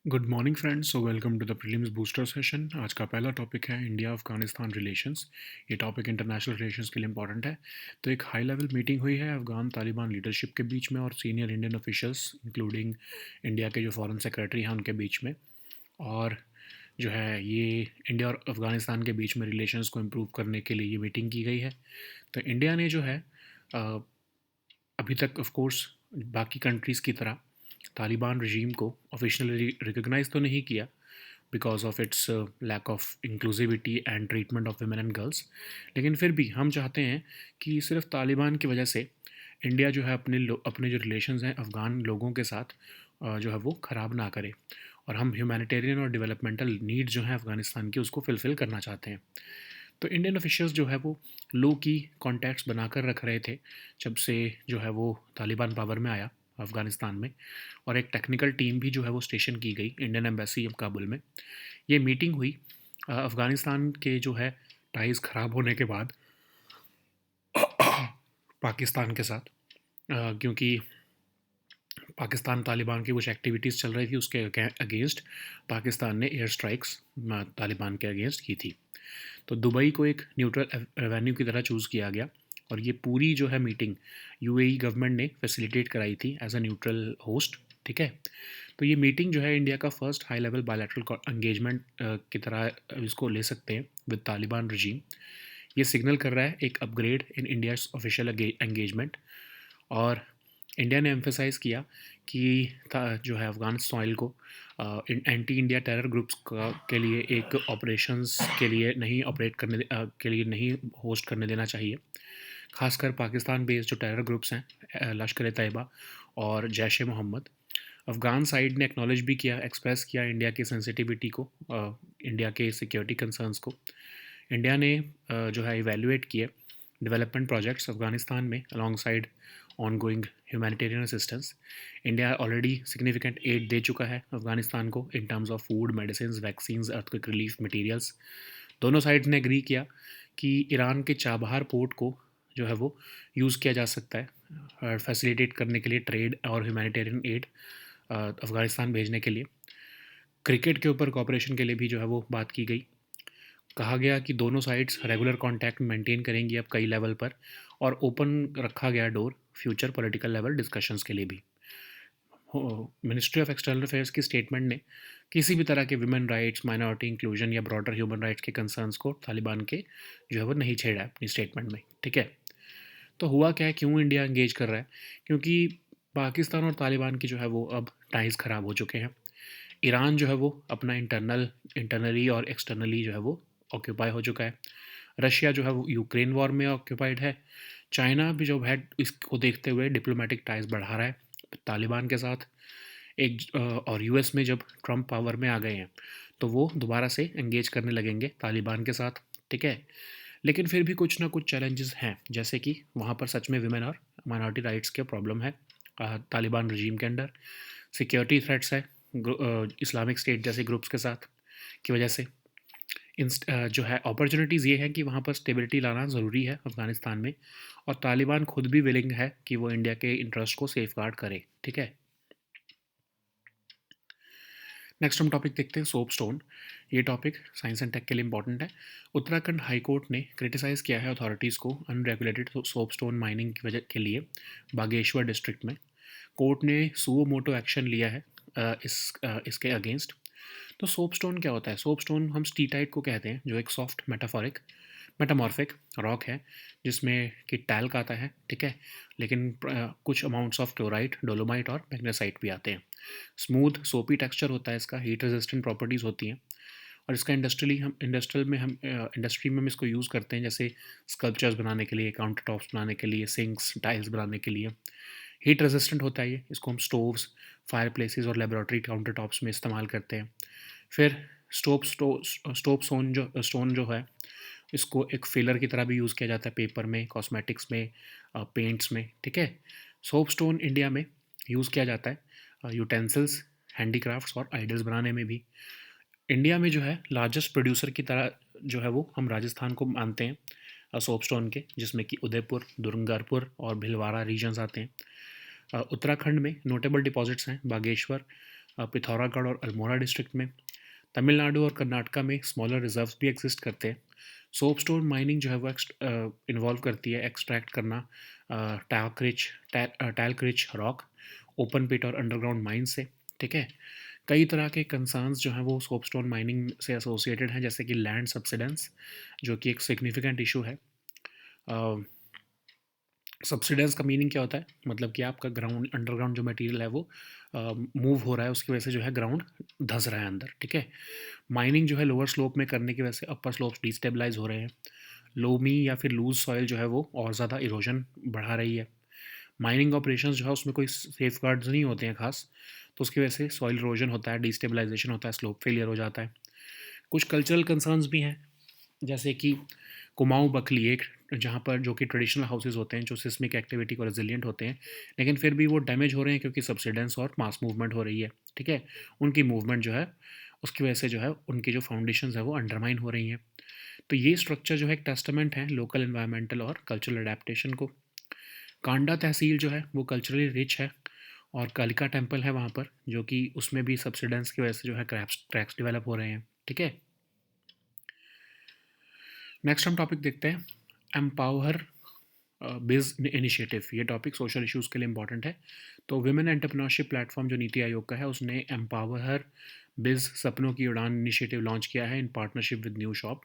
Good morning friends, so welcome to the prelims booster session. आज का पहला topic है इंडिया अफगानिस्तान रिलेशंस। ये टॉपिक इंटरनेशनल रिलेशंस के लिए इंपॉर्टेंट है। तो एक हाई लेवल मीटिंग हुई है अफगान तालिबान लीडरशिप के बीच में और senior Indian officials including India के जो फॉरेन सेक्रेटरी हैं उनके बीच में। और जो है ये इंडिया और अफगानिस्तान के बीच में रिलेशंस को इम्प्रूव करने के लिए ये मीटिंग की गई है। तो इंडिया ने जो है अ, अभी तक ऑफ कोर्स बाकी कंट्रीज़ की तरह तालिबान रजीम को ऑफिशियली रिकॉग्नाइज तो नहीं किया because of its lack of inclusivity and treatment of women and girls. लेकिन फिर भी हम चाहते हैं कि सिर्फ तालिबान की वजह से इंडिया जो है अपने जो रिलेशंस हैं अफ़गान लोगों के साथ जो है वो ख़राब ना करे। और हम ह्यूमैनिटेरियन और डेवलपमेंटल नीड जो है अफ़गानिस्तान की उसको फुलफ़िल करना चाहते हैं। तो इंडियन ऑफिशियल्स जो है वो लो की कॉन्टैक्ट्स बनाकर रख रहे थे जब से जो है वो तालिबान पावर में आया अफ़गानिस्तान में। और एक टेक्निकल टीम भी जो है वो स्टेशन की गई इंडियन एम्बेसी काबुल में। ये मीटिंग हुई अफ़गानिस्तान के जो है टाइज़ ख़राब होने के बाद पाकिस्तान के साथ, क्योंकि पाकिस्तान तालिबान की कुछ एक्टिविटीज़ चल रही थी उसके अगेंस्ट पाकिस्तान ने एयर स्ट्राइक्स तालिबान के अगेंस्ट की थी। तो दुबई को एक न्यूट्रल वेन्यू की तरह चूज़ किया गया और ये पूरी जो है मीटिंग यूएई गवर्नमेंट ने फैसिलिटेट कराई थी एज अ न्यूट्रल होस्ट। ठीक है। तो ये मीटिंग जो है इंडिया का first high level bilateral engagement की तरह इसको ले सकते हैं विद तालिबान रजीम। ये सिग्नल कर रहा है एक upgrade in India official engagement. और इंडिया ने एम्फेसाइज़ किया कि जो है अफ़गान सॉइल को एंटी इंडिया टेरर ग्रुप्स के लिए एक ऑपरेशंस के लिए नहीं ऑपरेट के लिए नहीं होस्ट करने देना चाहिए। खासकर पाकिस्तान बेस्ड जो टेरर ग्रुप्स हैं लश्कर ए तैयबा और जैश ए मोहम्मद। अफ़गान साइड ने एक्नॉलेज भी किया, एक्सप्रेस किया इंडिया की सेंसिटिविटी को, इंडिया के सिक्योरिटी कंसर्न्स को। इंडिया ने जो है इवेलुएट किए डेवलपमेंट प्रोजेक्ट्स अफ़गानिस्तान में alongside ongoing humanitarian assistance. India already significant aid दे चुका है अफ़गानिस्तान को in terms of food, medicine, vaccine, earthquake relief materials. दोनों साइड्स ने एग्री किया कि ईरान के चाबहार पोर्ट को जो है वो यूज़ किया जा सकता है फैसिलिटेट करने के लिए ट्रेड और ह्यूमैनिटेरियन एड अफ़गानिस्तान भेजने के लिए। क्रिकेट के ऊपर कॉपरेशन के लिए भी जो है वो बात की गई। कहा गया कि दोनों साइड्स रेगुलर कांटेक्ट मेंटेन करेंगी अब कई लेवल पर, और ओपन रखा गया door future political level discussions के लिए भी। मिनिस्ट्री ऑफ एक्सटर्नल अफेयर्स की स्टेटमेंट ने किसी भी तरह के वुमेन राइट्स, माइनॉरिटी इंक्लूजन या ब्रॉडर ह्यूमन राइट्स के कंसर्न्स को तालिबान के जो है वो नहीं छेड़ा है अपनी स्टेटमेंट में। ठीक है। तो हुआ क्या है, क्यों इंडिया इंगेज कर रहा है? क्योंकि पाकिस्तान और तालिबान की जो है वो अब टाइज ख़राब हो चुके हैं। ईरान जो है वो अपना इंटरनली और एक्सटर्नली जो है वो ऑक्यूपाई हो चुका है। रशिया जो है वो यूक्रेन वॉर में ऑक्यूपाइड है। चाइना भी जो है इसको देखते हुए डिप्लोमेटिक टाइज बढ़ा रहा है तालिबान के साथ। और यूएस में जब ट्रम्प पावर में आ गए हैं तो वो दोबारा से एंगेज करने लगेंगे तालिबान के साथ। ठीक है। लेकिन फिर भी कुछ ना कुछ चैलेंजेस हैं, जैसे कि वहाँ पर सच में विमेन और माइनॉरिटी राइट्स के प्रॉब्लम है तालिबान रजीम के अंडर। सिक्योरिटी थ्रेट्स है इस्लामिक स्टेट जैसे ग्रुप्स के साथ की वजह से। जो है अपॉर्चुनिटीज़ ये है कि वहाँ पर स्टेबिलिटी लाना ज़रूरी है अफ़गानिस्तान में, और तालिबान खुद भी विलिंग है कि वो इंडिया के इंटरेस्ट को सेफ गार्ड करे। ठीक है। नेक्स्ट हम टॉपिक देखते हैं सोप स्टोन। ये टॉपिक साइंस एंड टेक के लिए इंपॉर्टेंट है। उत्तराखंड हाई कोर्ट ने क्रिटिसाइज़ किया है अथॉरिटीज़ को अनरेगुलेटेड सोप स्टोन माइनिंग की वजह के लिए बागेश्वर डिस्ट्रिक्ट में। कोर्ट ने सुओ मोटो एक्शन लिया है इसके अगेंस्ट। तो सोप स्टोन क्या होता है? सोप स्टोन हम स्टीटाइट को कहते हैं, जो एक सॉफ्ट मेटामॉर्फिक रॉक है जिसमें कि टैल्क आता है। ठीक है। लेकिन कुछ अमाउंट्स ऑफ क्लोराइड, डोलोमाइट और मैग्नेसाइट भी आते हैं। स्मूथ सोपी टेक्सचर होता है इसका, हीट रेजिस्टेंट प्रॉपर्टीज़ होती हैं। और इसका इंडस्ट्री में हम इसको यूज़ करते हैं, जैसे स्कल्पचर्स बनाने के लिए, काउंटर टॉप्स बनाने के लिए, सिंक्स, टाइल्स बनाने के लिए। हीट रेजिस्टेंट होता है ये, इसको हम स्टोव्स, फायर प्लेसेस और लेबोरेटरी काउंटर टॉप्स में इस्तेमाल करते हैं। फिर स्टोप स्टोन जो है इसको एक फिलर की तरह भी यूज़ किया जाता है पेपर में, कॉस्मेटिक्स में, पेंट्स में। ठीक है। सोप स्टोन इंडिया में यूज़ किया जाता है यूटेंसिल्स, हैंडीक्राफ्ट्स और आइडल्स बनाने में भी। इंडिया में जो है लार्जेस्ट प्रोड्यूसर की तरह जो है वो हम राजस्थान को मानते हैं सोप स्टोन के, जिसमें कि उदयपुर, दुर्गापुर और भिलवाड़ा रीजन्स आते हैं। उत्तराखंड में नोटेबल डिपॉजिट्स हैं बागेश्वर, पिथौरागढ़ और अल्मोड़ा डिस्ट्रिक्ट में। तमिलनाडु और कर्नाटका में स्मॉलर रिजर्व्स भी एग्जिस्ट करते हैं। सोपस्टोन माइनिंग जो है वो इन्वॉल्व करती है एक्सट्रैक्ट करना टैल्क रिच रॉक ओपन पिट और अंडरग्राउंड माइन से। ठीक है। कई तरह के कंसर्न्स जो हैं वो सोपस्टोन माइनिंग से एसोसिएटेड हैं, जैसे कि लैंड सब्सिडेंस, जो कि एक सिग्निफिकेंट इशू है। सब्सिडेंस का मीनिंग क्या होता है, मतलब कि आपका ग्राउंड अंडरग्राउंड जो मटेरियल है वो मूव हो रहा है, उसकी वजह से जो है ग्राउंड धंस रहा है अंदर। ठीक है। माइनिंग जो है लोअर स्लोप में करने की वजह से अपर स्लोप्स डिस्टेबलाइज हो रहे हैं। लोमी या फिर लूज सॉइल जो है वो और ज़्यादा इरोजन बढ़ा रही है। माइनिंग ऑपरेशंस जो है उसमें कोई सेफ गार्ड्स नहीं होते हैं खास, तो उसकी वजह से सॉइल इरोजन होता है, डिस्टेबलाइजेशन होता है, स्लोप फेलियर हो जाता है। कुछ कल्चरल कंसर्न्स भी हैं, जैसे कि कुमाऊँ बकली एक, जहाँ पर जो कि ट्रेडिशनल हाउसेज होते हैं जो सिस्मिक एक्टिविटी को रेजिलिएंट होते हैं, लेकिन फिर भी वो डैमेज हो रहे हैं क्योंकि सब्सिडेंस और मास मूवमेंट हो रही है। ठीक है। उनकी मूवमेंट जो है उसकी वजह से जो है उनकी जो फाउंडेशंस है वो अंडरमाइन हो रही हैं। तो ये स्ट्रक्चर जो है एक टेस्टामेंट है लोकल इन्वायरमेंटल और कल्चरल अडेप्टेशन को। कांडा तहसील जो है वो कल्चरली रिच है, और कालिका टेम्पल है वहाँ पर, जो कि उसमें भी सब्सिडेंस की वजह से जो है क्रैक्स डेवलप हो रहे हैं। ठीक है। नेक्स्ट हम टॉपिक देखते हैं, एम्पावर बिज इनिशिएटिव। ये टॉपिक सोशल इश्यूज़ के लिए इंपॉर्टेंट है। तो विमेन एंटरप्रेन्योरशिप प्लेटफॉर्म जो नीति आयोग का है, उसने एम्पावर बिज सपनों की उड़ान इनिशिएटिव लॉन्च किया है in partnership with new shop.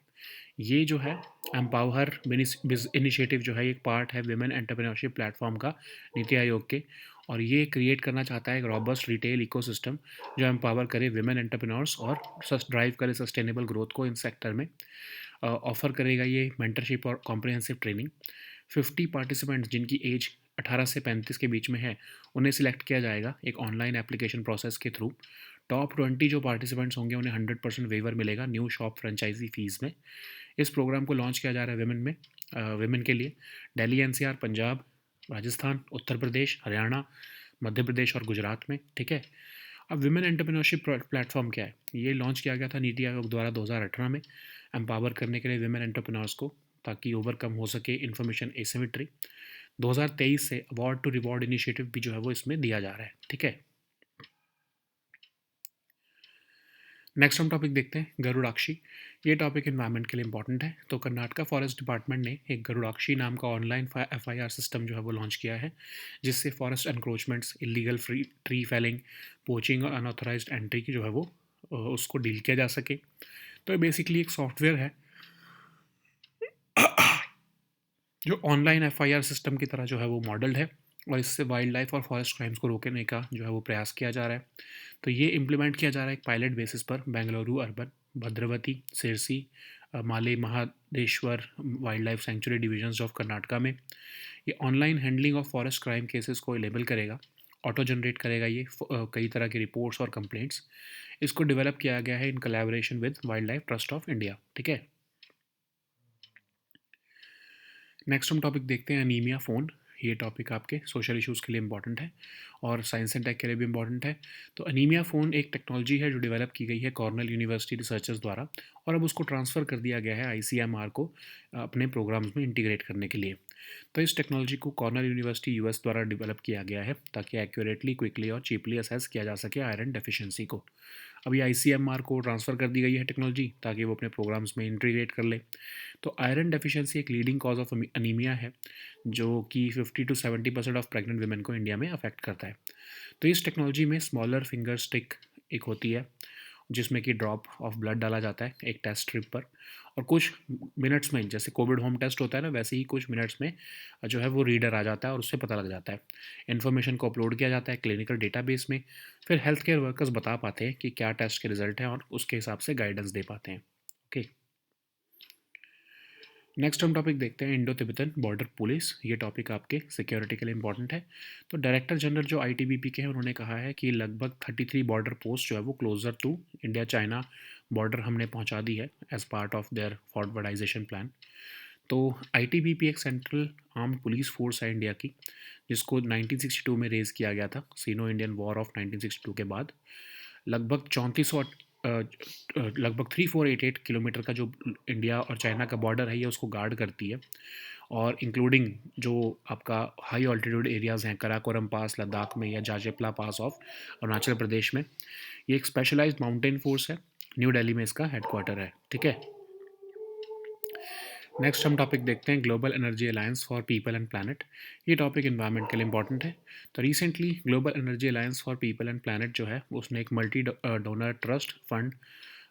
ये जो है एम्पावर बिज इनिशिएटिव जो है एक पार्ट है विमेन एंटरप्रेन्योरशिप प्लेटफॉर्म का नीति आयोग के, और ये क्रिएट करना चाहता है एक रॉबस्ट रिटेल इकोसिस्टम जो एम्पावर करे विमेन एंटरप्रेन्योर्स और ड्राइव करे सस्टेनेबल ग्रोथ को इन सेक्टर में। ऑफ़र करेगा ये मेंटरशिप और कॉम्प्रिहेंसिव ट्रेनिंग। 50 पार्टिसिपेंट्स जिनकी एज 18 से 35 के बीच में है, उन्हें सिलेक्ट किया जाएगा एक ऑनलाइन एप्लीकेशन प्रोसेस के थ्रू। टॉप 20 जो पार्टिसिपेंट्स होंगे उन्हें 100% वेवर मिलेगा न्यू शॉप फ्रेंचाइजी फीस में। इस प्रोग्राम को लॉन्च किया जा रहा है विमेन के लिए दिल्ली, एनसीआर, पंजाब, राजस्थान, उत्तर प्रदेश, हरियाणा, मध्य प्रदेश और गुजरात में। ठीक है। अब विमेन एंटरप्रेन्योरशिप प्लेटफॉर्म क्या है, ये लॉन्च किया गया था नीति आयोग द्वारा 2018 में, एम्पावर करने के लिए विमेन एंटरप्रेन्योर्स को, ताकि ओवरकम हो सके इन्फॉर्मेशन एसिमेट्री। 2023 से अवार्ड टू रिवॉर्ड इनिशिएटिव भी जो है वो इसमें दिया जा रहा है। ठीक है। नेक्स्ट हम टॉपिक देखते हैं, गरुड़ाक्षी। ये टॉपिक इन्वायरमेंट के लिए इंपॉर्टेंट है। तो कर्नाटका फॉरेस्ट डिपार्टमेंट ने एक गरुड़ाक्षी नाम का ऑनलाइन एफआईआर सिस्टम जो है वो लॉन्च किया है, जिससे forest encroachments, illegal free tree felling, poaching और अनऑथराइज्ड एंट्री की जो है वो उसको डील किया जा सके। तो ये बेसिकली एक सॉफ्टवेयर है जो ऑनलाइन एफआईआर सिस्टम की तरह जो है वो मॉडल्ड है, और इससे वाइल्ड लाइफ और फॉरेस्ट क्राइम्स को रोकने का जो है वो प्रयास किया जा रहा है। तो ये इम्प्लीमेंट किया जा रहा है एक पायलट बेसिस पर Bengaluru urban, Bhadravati, Sirsi, Male Mahadeshwara wildlife sanctuary divisions of Karnataka में। ये online handling of forest crime cases को इनेबल करेगा, ऑटो जनरेट करेगा ये कई तरह के रिपोर्ट्स और कंप्लेंट्स। इसको डेवलप किया गया है in collaboration with wild life trust of India. ठीक है। नेक्स्ट हम टॉपिक देखते हैं, अनीमिया फ़ोन। ये टॉपिक आपके सोशल इश्यूज़ के लिए इंपॉर्टेंट है और साइंस एंड टेक के लिए भी इंपॉर्टेंट है। तो अनीमिया फ़ोन एक टेक्नोलॉजी है जो डेवलप की गई है कॉर्नेल यूनिवर्सिटी रिसर्चर्स द्वारा, और अब उसको ट्रांसफ़र कर दिया गया है आईसीएमआर को अपने प्रोग्राम्स में इंटीग्रेट करने के लिए। तो इस टेक्नोलॉजी को कॉर्नेल यूनिवर्सिटी यूएस द्वारा डेवलप किया गया है ताकि एक्यूरेटली, क्विकली और चीपली असेस किया जा सके आयरन डेफिशिएंसी को। अभी आईसीएमआर को ट्रांसफ़र कर दी गई है टेक्नोलॉजी ताकि वो अपने प्रोग्राम्स में इंटीग्रेट कर ले। तो आयरन डेफिशिएंसी एक लीडिंग कॉज ऑफ अनीमिया है, जो कि 50 to 70% ऑफ प्रेग्नेंट वुमेन को इंडिया में अफेक्ट करता है। तो इस टेक्नोलॉजी में स्मॉलर फिंगर स्टिक एक होती है, जिसमें कि ड्रॉप ऑफ ब्लड डाला जाता है एक टेस्ट स्ट्रिप पर, और कुछ मिनट्स में, जैसे कोविड होम टेस्ट होता है ना, वैसे ही कुछ मिनट्स में जो है वो रीडर आ जाता है और उससे पता लग जाता है। इन्फॉर्मेशन को अपलोड किया जाता है क्लिनिकल डेटाबेस में, फिर हेल्थ केयर वर्कर्स बता पाते हैं कि क्या टेस्ट के रिजल्ट हैं और उसके हिसाब से गाइडेंस दे पाते हैं। ओके। नेक्स्ट हम टॉपिक देखते हैं, इंडो तिब्बतन बॉर्डर पुलिस। ये टॉपिक आपके सिक्योरिटी के लिए इंपॉर्टेंट है। तो डायरेक्टर जनरल जो आईटीबीपी के हैं, उन्होंने कहा है कि लगभग 33 बॉर्डर पोस्ट जो है वो closer to India China border हमने पहुंचा दी है as part of their forwardisation plan. तो आईटीबीपी एक सेंट्रल आर्म्ड पुलिस फोर्स है इंडिया की, जिसको 1962 में रेज़ किया गया था सीनो इंडियन वॉर ऑफ 1962 के बाद। लगभग 3400 लगभग 3488 किलोमीटर का जो इंडिया और चाइना का बॉर्डर है, ये उसको गार्ड करती है, और इंक्लूडिंग जो आपका हाई ऑल्टीट्यूड एरियाज़ हैं, कराकोरम पास लद्दाख में या जाजेपला पास ऑफ अरुणाचल प्रदेश में। ये एक स्पेशलाइज्ड माउंटेन फोर्स है, न्यू दिल्ली में इसका हेडक्वार्टर है, ठीक है। नेक्स्ट हम टॉपिक देखते हैं global energy alliance for people and planet. ये टॉपिक इन्वायरमेंट के लिए इंपॉर्टेंट है। तो recently global energy alliance for people and planet जो है उसने एक multi donor trust fund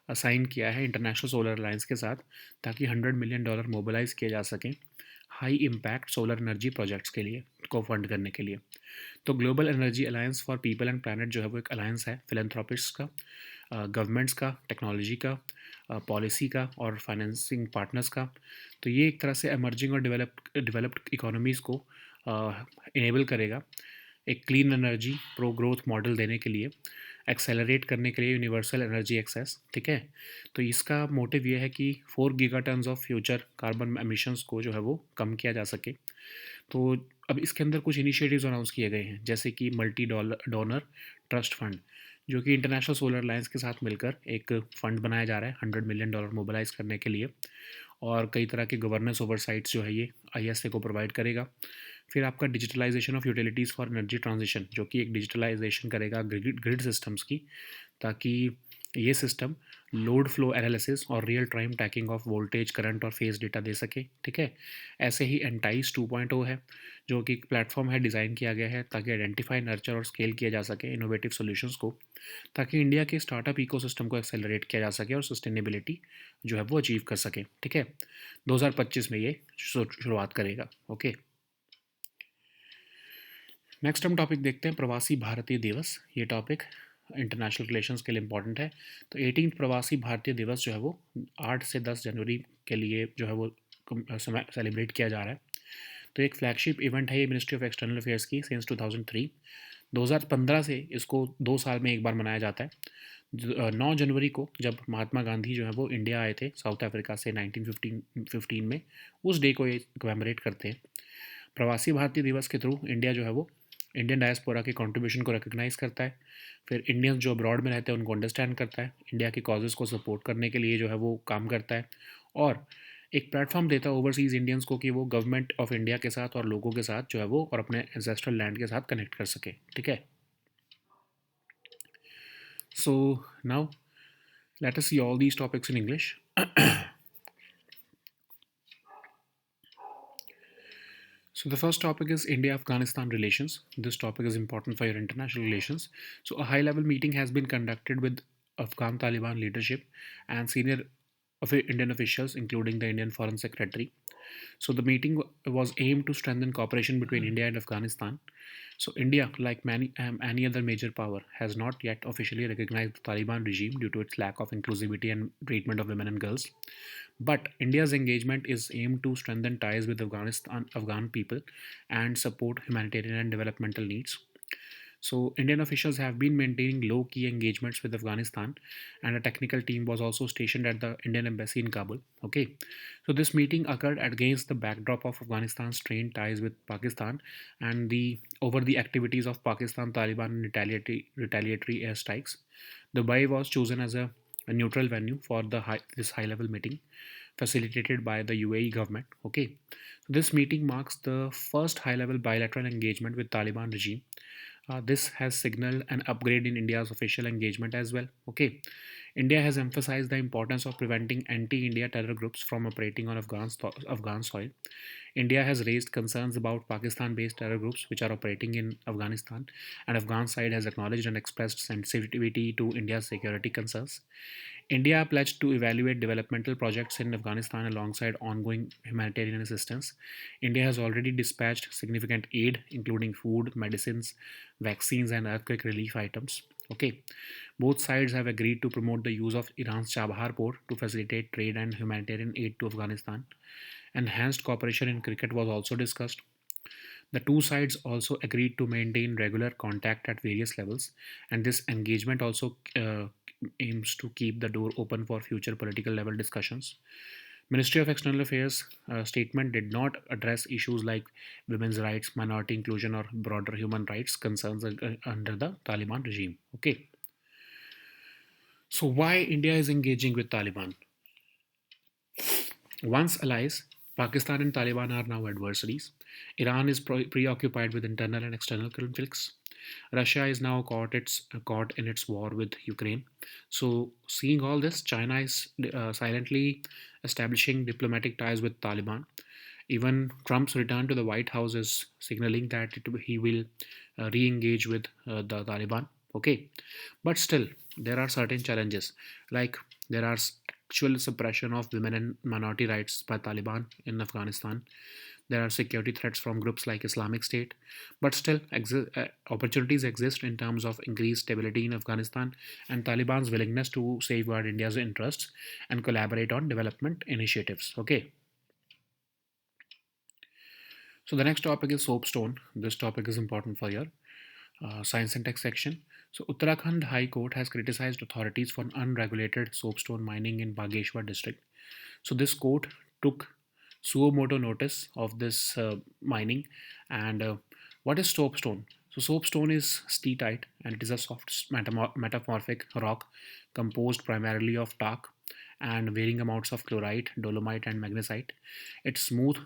assign किया है इंटरनेशनल सोलर अलायंस के साथ, ताकि $100 मिलियन मोबिलाइज किए जा सकें high impact solar energy projects के लिए, को फंड करने के लिए। तो global energy alliance for people and planet जो है वो एक अलायंस है फिलैंथ्रोपिस्ट्स का, गवर्नमेंट्स का, टेक्नोलॉजी का, पॉलिसी का और फाइनेंसिंग पार्टनर्स का। तो ये एक तरह से एमर्जिंग और डेवलप्ड इकोनॉमीज़ को इनेबल करेगा एक clean energy pro growth model देने के लिए, एक्सेलरेट करने के लिए यूनिवर्सल एनर्जी एक्सेस, ठीक है। तो इसका मोटिव ये है कि 4 giga tons of future carbon emissions को जो है वो कम किया जा सके। तो अब इसके अंदर कुछ इनिशिएटिव्स अनाउंस किए गए हैं, जैसे कि मल्टी डोनर ट्रस्ट फंड, जो कि इंटरनेशनल सोलर अलायंस के साथ मिलकर एक फ़ंड बनाया जा रहा है $100 मिलियन मोबिलाइज करने के लिए। और कई तरह के गवर्नेंस ओवरसाइट्स जो है ये आईएसए को प्रोवाइड करेगा। फिर आपका digitalisation of utilities for energy transition, जो कि एक डिजिटलाइजेशन करेगा ग्रिड सिस्टम्स की, ताकि ये सिस्टम लोड फ्लो एनालिसिस और real time tracking of voltage current और फेज डेटा दे सके, ठीक है। ऐसे ही एंटाइस 2.0 है, जो कि एक प्लेटफॉर्म है डिज़ाइन किया गया है ताकि आइडेंटिफाई नर्चर और स्केल किया जा सके इनोवेटिव सॉल्यूशंस को, ताकि इंडिया के स्टार्टअप इकोसिस्टम को एक्सेलरेट किया जा सके और सस्टेनेबिलिटी जो है वो अचीव कर सके, ठीक है। 2025 में ये शुरुआत करेगा, ओके। नेक्स्ट हम टॉपिक देखते हैं प्रवासी भारतीय दिवस। ये टॉपिक इंटरनेशनल रिलेशंस के लिए इम्पॉर्टेंट है। तो 18 प्रवासी भारतीय दिवस जो है वो 8 से 10 जनवरी के लिए जो है वो समय सेलिब्रेट किया जा रहा है। तो एक फ्लैगशिप इवेंट है ये मिनिस्ट्री ऑफ एक्सटर्नल अफेयर्स की सिंस 2003। 2015 से इसको 2 साल में एक बार मनाया जाता है। 9 जनवरी को जब महात्मा गांधी जो है वो इंडिया आए थे साउथ अफ्रीका से 1915 में, उस डे को ये कमेमोरेट करते हैं। प्रवासी भारतीय दिवस के थ्रू इंडिया जो है वो इंडियन डायस्पोरा के कंट्रीब्यूशन को रिकग्नाइज़ करता है। फिर इंडियंस जो अब्रॉड में रहते हैं उनको अंडरस्टैंड करता है, इंडिया के कॉजेज़ को सपोर्ट करने के लिए जो है वो काम करता है, और एक प्लेटफॉर्म देता है ओवरसीज़ इंडियंस को कि वो गवर्नमेंट ऑफ इंडिया के साथ और लोगों के साथ जो है वो और अपने एंसेस्ट्रल लैंड के साथ कनेक्ट कर सके, ठीक है। So now let us see all these topics in English. So the first topic is India-Afghanistan relations. This topic is important for your international relations. So a high-level meeting has been conducted with Afghan Taliban leadership and senior Indian officials, including the Indian Foreign Secretary. So the meeting was aimed to strengthen cooperation between India and Afghanistan. So India, like any other major power, has not yet officially recognized the Taliban regime due to its lack of inclusivity and treatment of women and girls. But India's engagement is aimed to strengthen ties with Afghan people and support humanitarian and developmental needs. So, Indian officials have been maintaining low key engagements with Afghanistan, and a technical team was also stationed at the Indian embassy in Kabul. Okay, so this meeting occurred against the backdrop of Afghanistan's strained ties with Pakistan and the over the activities of Pakistan Taliban and retaliatory airstrikes. Dubai was chosen as a neutral venue for this high level meeting, facilitated by the UAE government. Okay, so this meeting marks the first high level bilateral engagement with Taliban regime. This has signaled an upgrade in India's official engagement as well. Okay, India has emphasized the importance of preventing anti-India terror groups from operating on Afghan soil. India has raised concerns about Pakistan-based terror groups which are operating in Afghanistan, and Afghan side has acknowledged and expressed sensitivity to India's security concerns. India pledged to evaluate developmental projects in Afghanistan alongside ongoing humanitarian assistance. India has already dispatched significant aid, including food, medicines, vaccines, and earthquake relief items. Okay, both sides have agreed to promote the use of Iran's Chabahar port to facilitate trade and humanitarian aid to Afghanistan. Enhanced cooperation in cricket was also discussed. The two sides also agreed to maintain regular contact at various levels, and this engagement also aims to keep the door open for future political level discussions. Ministry of External Affairs statement did not address issues like women's rights, minority inclusion, or broader human rights concerns under the Taliban regime. Okay. So why India is engaging with Taliban? Once allies, Pakistan and Taliban are now adversaries. Iran is preoccupied with internal and external conflicts. Russia is now caught in its war with Ukraine. So, seeing all this, China is silently establishing diplomatic ties with Taliban. Even Trump's return to the White House is signaling that he will re-engage with the Taliban. Okay, but still, there are certain challenges, like there are actual suppression of women and minority rights by Taliban in Afghanistan. There are security threats from groups like Islamic State, but still, opportunities exist in terms of increased stability in Afghanistan and Taliban's willingness to safeguard India's interests and collaborate on development initiatives. Okay, so the next topic is soapstone. This topic is important for your science and tech section. So, Uttarakhand High Court has criticized authorities for unregulated soapstone mining in Bageshwar district. So, this court took suo moto notice of this mining. And what is soapstone? So, soapstone is steatite and it is a soft metamorphic rock composed primarily of talc and varying amounts of chlorite, dolomite, and magnesite. Its smooth,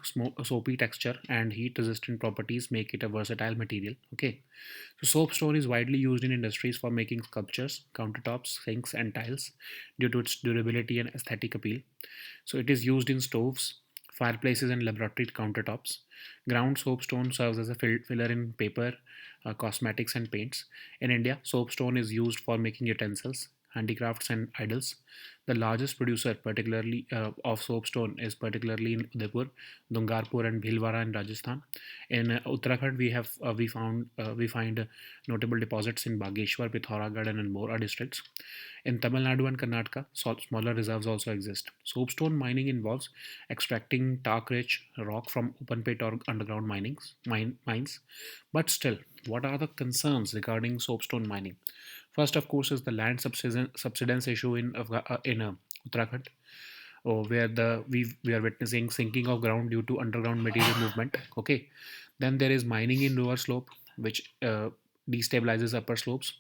soapy texture and heat resistant properties make it a versatile material. Okay, so soapstone is widely used in industries for making sculptures, countertops, sinks, and tiles due to its durability and aesthetic appeal. So it is used in stoves, fireplaces, and laboratory countertops. Ground soapstone serves as a filler in paper, cosmetics, and paints. In India, soapstone is used for making utensils, handicrafts, and idols. The largest producer, particularly of soapstone, is particularly in Udaipur, Dungarpur, and Bhilwara in Rajasthan. In Uttarakhand, we find notable deposits in Bageshwar, Pithoragarh, and Almora districts. In Tamil Nadu and Karnataka, smaller reserves also exist. Soapstone mining involves extracting talc-rich rock from open pit or underground mines. But still, what are the concerns regarding soapstone mining? First, of course, is the land subsidence issue in Uttarakhand, where we are witnessing sinking of ground due to underground material movement. Okay, then there is mining in lower slope, which destabilizes upper slopes.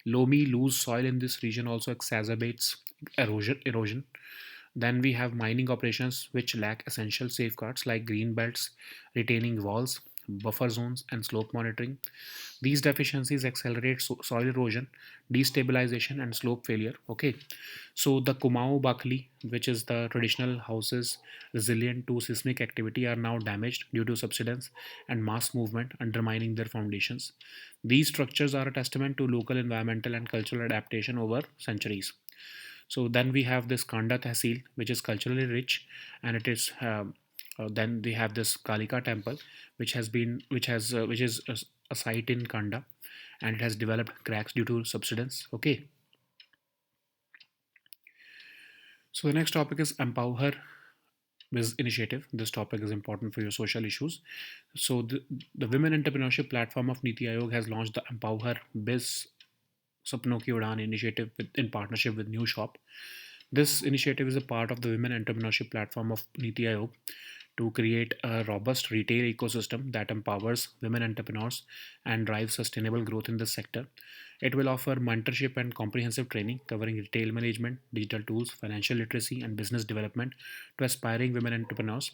Loamy loose soil in this region also exacerbates erosion. Then we have mining operations which lack essential safeguards like green belts, retaining walls, buffer zones, and slope monitoring. These deficiencies accelerate soil erosion, destabilization, and slope failure. Okay, so the Kumau Bakli, which is the traditional houses resilient to seismic activity, are now damaged due to subsidence and mass movement, undermining their foundations. These structures are a testament to local environmental and cultural adaptation over centuries. So then we have this Kanda Tehsil, which is culturally rich, and it is. Then we have this Kalika temple, which is a site in Kanda, and it has developed cracks due to subsidence. Okay. So the next topic is Empower Biz Initiative. This topic is important for your social issues. So the Women Entrepreneurship Platform of Niti Aayog has launched the Empower Biz Sapno Ki Udaan initiative in partnership with New Shop. This initiative is a part of the Women Entrepreneurship Platform of Niti Aayog to create a robust retail ecosystem that empowers women entrepreneurs and drives sustainable growth in this sector. It will offer mentorship and comprehensive training covering retail management, digital tools, financial literacy, and business development to aspiring women entrepreneurs.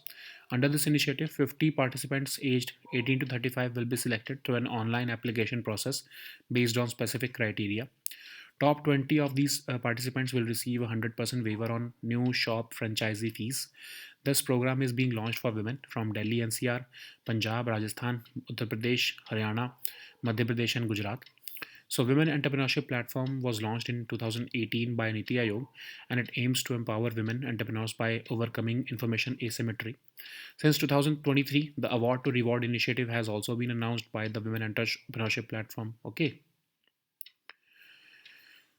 Under this initiative, 50 participants aged 18 to 35 will be selected through an online application process based on specific criteria. Top 20 of these participants will receive a 100% waiver on new shop franchisee fees. This program is being launched for women from Delhi NCR, Punjab, Rajasthan, Uttar Pradesh, Haryana, Madhya Pradesh, and Gujarat. So, Women Entrepreneurship Platform was launched in 2018 by Niti Aayog, and it aims to empower women entrepreneurs by overcoming information asymmetry. Since 2023, the Award to Reward initiative has also been announced by the Women Entrepreneurship Platform. Okay.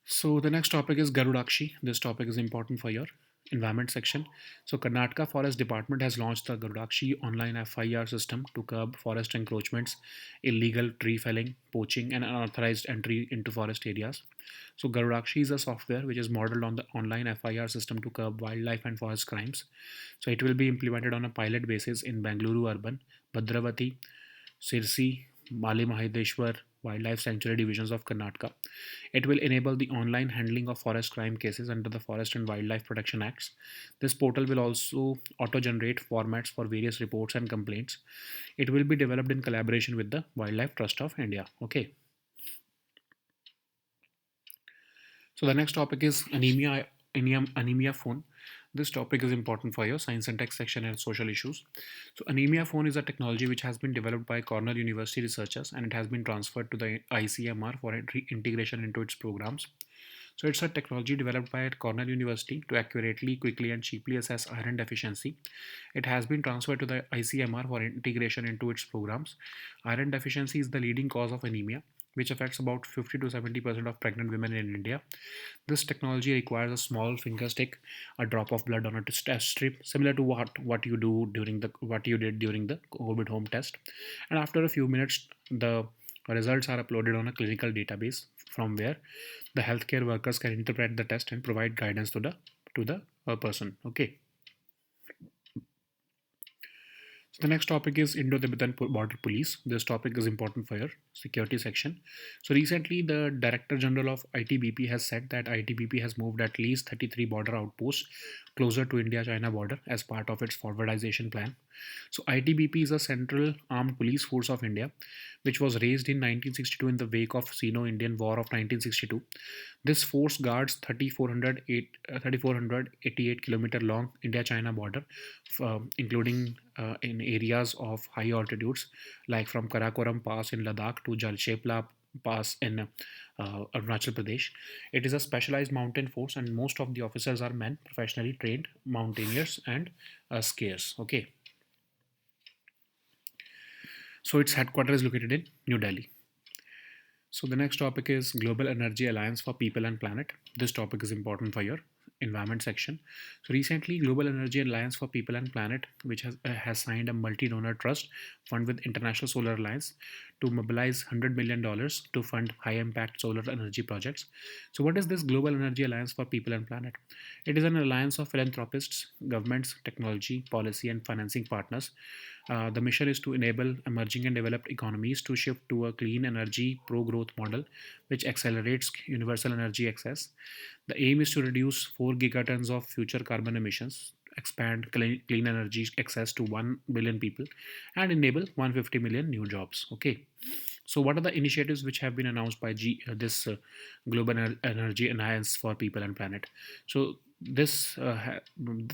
So the next topic is Garudakshi. This topic is important for your environment section. So Karnataka Forest Department has launched the Garudakshi online FIR system to curb forest encroachments, illegal tree felling, poaching, and unauthorized entry into forest areas. So Garudakshi is a software which is modeled on the online FIR system to curb wildlife and forest crimes. So it will be implemented on a pilot basis in Bangalore urban, Bhadravati, Sirsi, Mali Mahadeshwar, Wildlife Sanctuary Divisions of Karnataka. It will enable the online handling of forest crime cases under the Forest and Wildlife Protection Acts. This portal will also auto-generate formats for various reports and complaints. It will be developed in collaboration with the Wildlife Trust of India. Okay. So the next topic is anemia phone. This topic is important for your science and tech section and social issues. So anemia phone is a technology which has been developed by Cornell University researchers, and it has been transferred to the ICMR for integration into its programs. So it's a technology developed by Cornell University to accurately, quickly, and cheaply assess iron deficiency. It has been transferred to the ICMR for integration into its programs. Iron deficiency is the leading cause of anemia, which affects about 50 to 70% of pregnant women in India. This technology requires a small finger stick, a drop of blood on a test strip, similar to what you do during the what you did during the COVID home test. And after a few minutes, the results are uploaded on a clinical database from where the healthcare workers can interpret the test and provide guidance to the person. Okay. So the next topic is Indo-Tibetan Border Police. This topic is important for your security section. So recently, the Director General of ITBP has said that ITBP has moved at least 33 border outposts closer to India-China border as part of its forwardization plan. So ITBP is a central armed police force of India, which was raised in 1962 in the wake of Sino-Indian War of 1962. This force guards 3,488 kilometer long India-China border, including in areas of high altitudes, like from Karakoram Pass in Ladakh to Jalshepla Pass in Arunachal Pradesh. It is a specialized mountain force, and most of the officers are men, professionally trained mountaineers and skiers. Okay. So its headquarters is located in New Delhi. So the next topic is Global Energy Alliance for People and Planet. This topic is important for your environment section. So recently, Global Energy Alliance for People and Planet, which has signed a multi-donor trust fund with International Solar Alliance to mobilize $100 million to fund high-impact solar energy projects. So what is this Global Energy Alliance for People and Planet? It is an alliance of philanthropists, governments, technology, policy, and financing partners. The mission is to enable emerging and developed economies to shift to a clean energy pro-growth model, which accelerates universal energy access. The aim is to reduce 4 gigatons of future carbon emissions, expand clean energy access to 1 billion people, and enable 150 million new jobs. Okay. So, what are the initiatives which have been announced by this Global Energy Alliance for People and Planet? So, this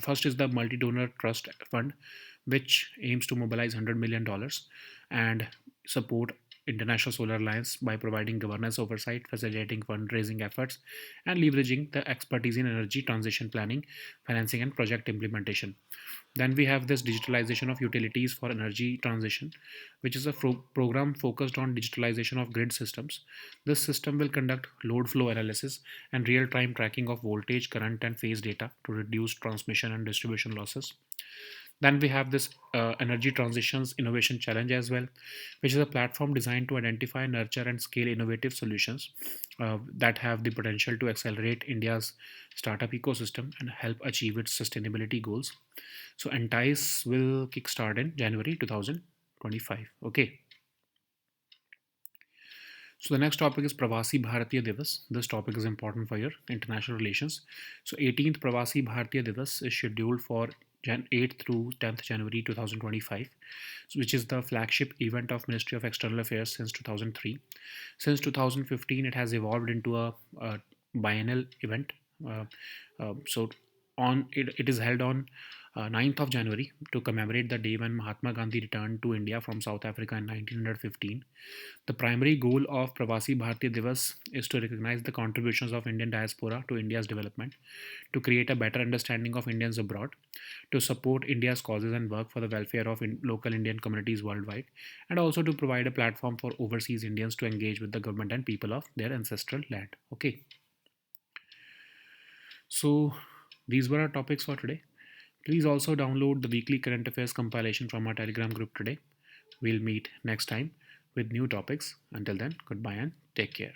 first is the Multi Donor Trust Fund, which aims to mobilize $100 million and support International Solar Alliance by providing governance oversight, facilitating fundraising efforts, and leveraging the expertise in energy transition planning, financing, and project implementation. Then we have this digitalization of utilities for energy transition, which is a program focused on digitalization of grid systems. This system will conduct load flow analysis and real time tracking of voltage, current, and phase data to reduce transmission and distribution losses. Then we have this Energy Transitions Innovation Challenge as well, which is a platform designed to identify, nurture, and scale innovative solutions that have the potential to accelerate India's startup ecosystem and help achieve its sustainability goals. So, Entice will kickstart in January 2025. Okay. So the next topic is Pravasi Bharatiya Divas. This topic is important for your international relations. So 18th Pravasi Bharatiya Divas is scheduled for 8th through 10th January 2025, which is the flagship event of Ministry of External Affairs since 2003. Since 2015, it has evolved into a biennial event. So it is held on 9th of January to commemorate the day when Mahatma Gandhi returned to India from South Africa in 1915. The primary goal of Pravasi Bharatiya Divas is to recognize the contributions of Indian diaspora to India's development, to create a better understanding of Indians abroad, to support India's causes and work for the welfare of local Indian communities worldwide, and also to provide a platform for overseas Indians to engage with the government and people of their ancestral land. Okay. So these were our topics for today. Please also download the weekly current affairs compilation from our Telegram group today. We'll meet next time with new topics. Until then, goodbye and take care.